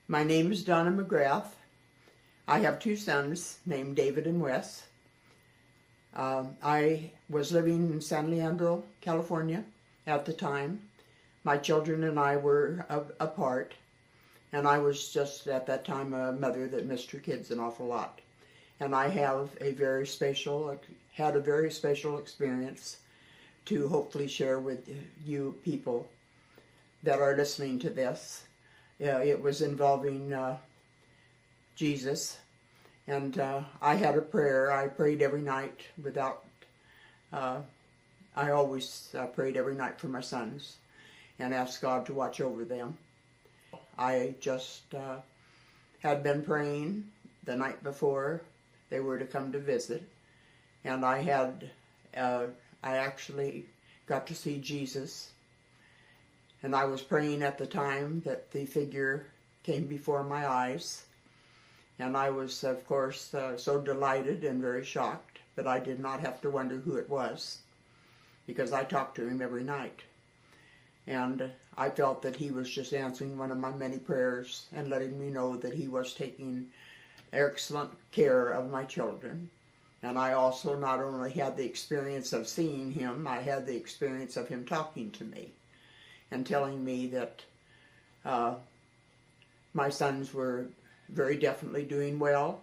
My name is Donna McGrath. I have two sons named David and Wes. I was living in San Leandro, California at the time. My children and I were apart, and I was just at that time a mother that missed her kids an awful lot. And I have had a very special experience to hopefully share with you people that are listening to this. It was involving Jesus, and I had a prayer. I prayed every night I always prayed every night for my sons and asked God to watch over them. I just had been praying the night before they were to come to visit, and I actually got to see Jesus. And I was praying at the time that the figure came before my eyes. And I was, of course, so delighted and very shocked that I did not have to wonder who it was, because I talked to him every night. And I felt that he was just answering one of my many prayers and letting me know that he was taking excellent care of my children. And I also not only had the experience of seeing him, I had the experience of him talking to me and telling me that my sons were very definitely doing well,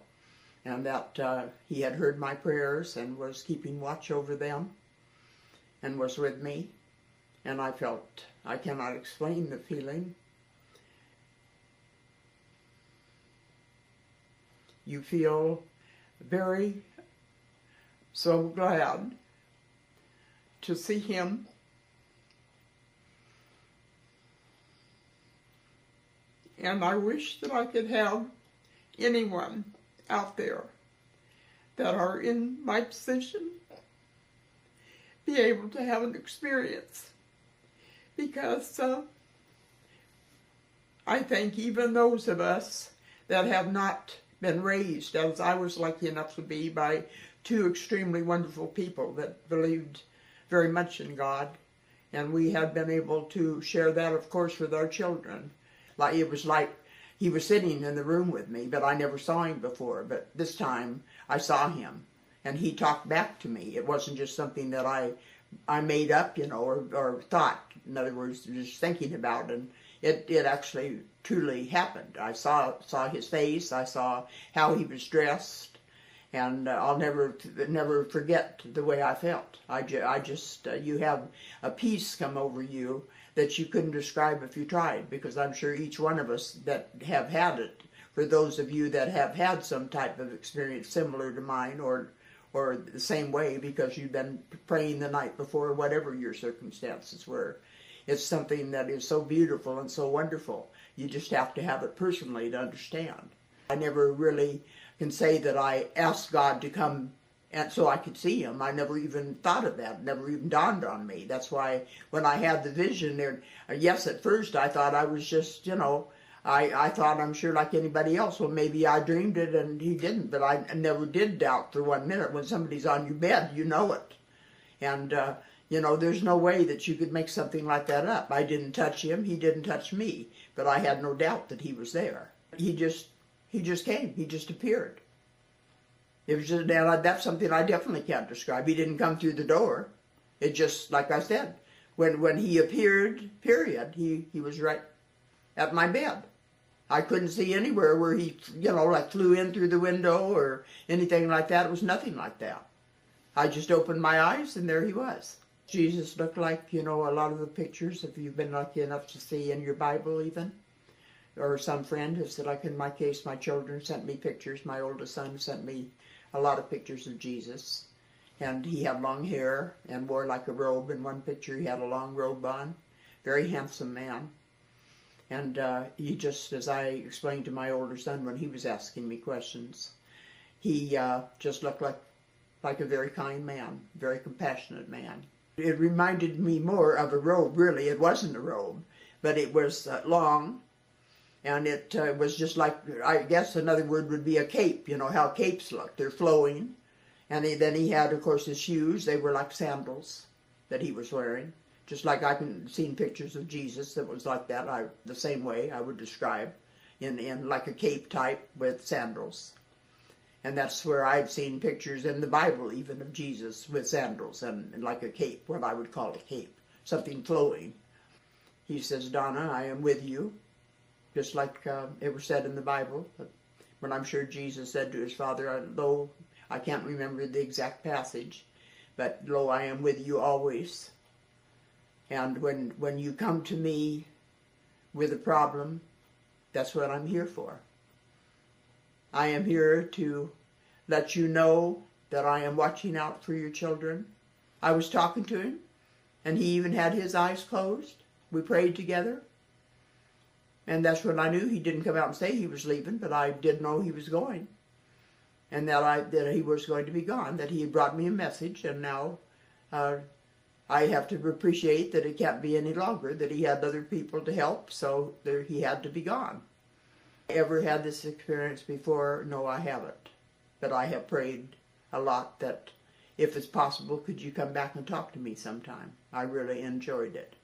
and that he had heard my prayers and was keeping watch over them and was with me. And I cannot explain the feeling. You feel so glad to see him. And I wish that I could have anyone out there that are in my position be able to have an experience. Because I think even those of us that have not been raised, as I was lucky enough to be, by two extremely wonderful people that believed very much in God, and we had been able to share that, of course, with our children. It was like he was sitting in the room with me, but I never saw him before. But this time I saw him, and he talked back to me. It wasn't just something that I made up, or thought. In other words, just thinking about, and it actually truly happened. I saw his face. I saw how he was dressed, and I'll never forget the way I felt. You have a peace come over you that you couldn't describe if you tried, because I'm sure each one of us that have had it, for those of you that have had some type of experience similar to mine, or the same way because you've been praying the night before, whatever your circumstances were, it's something that is so beautiful and so wonderful. You just have to have it personally to understand. I never really can say that I asked God to come and so I could see him. I never even thought of that. It never even dawned on me. That's why when I had the vision there, yes, at first I thought I was just, I thought, I'm sure like anybody else, well, maybe I dreamed it and he didn't. But I never did doubt for 1 minute. When somebody's on your bed, you know it. And, there's no way that you could make something like that up. I didn't touch him. He didn't touch me. But I had no doubt that he was there. He just came. He just appeared. It was just, that's something I definitely can't describe. He didn't come through the door. It just, like I said, when he appeared, period, he was right at my bed. I couldn't see anywhere where he, flew in through the window or anything like that. It was nothing like that. I just opened my eyes and there he was. Jesus looked like, a lot of the pictures, if you've been lucky enough to see in your Bible even, or some friend has said, like in my case, my children sent me pictures. My oldest son sent me a lot of pictures of Jesus. And he had long hair and wore like a robe. In one picture he had a long robe on. Very handsome man. And he just, as I explained to my older son when he was asking me questions, he just looked like a very kind man, very compassionate man. It reminded me more of a robe, really. It wasn't a robe, but it was long. And it was just like, I guess another word would be a cape. You know how capes look. They're flowing. And then he had, of course, his shoes. They were like sandals that he was wearing. Just like I've seen pictures of Jesus that was like that, the same way I would describe. in like a cape type with sandals. And that's where I've seen pictures in the Bible even of Jesus with sandals and like a cape, what I would call a cape, something flowing. He says, Donna, I am with you, just like it was said in the Bible. But I'm sure Jesus said to his Father, lo, I can't remember the exact passage, but lo, I am with you always. And when you come to me with a problem, that's what I'm here for. I am here to let you know that I am watching out for your children. I was talking to him, and he even had his eyes closed. We prayed together. And that's when I knew he didn't come out and say he was leaving, but I did know he was going. And that he was going to be gone, that he had brought me a message, and now I have to appreciate that it can't be any longer, that he had other people to help, so he had to be gone. Ever had this experience before? No, I haven't. But I have prayed a lot that if it's possible, could you come back and talk to me sometime? I really enjoyed it.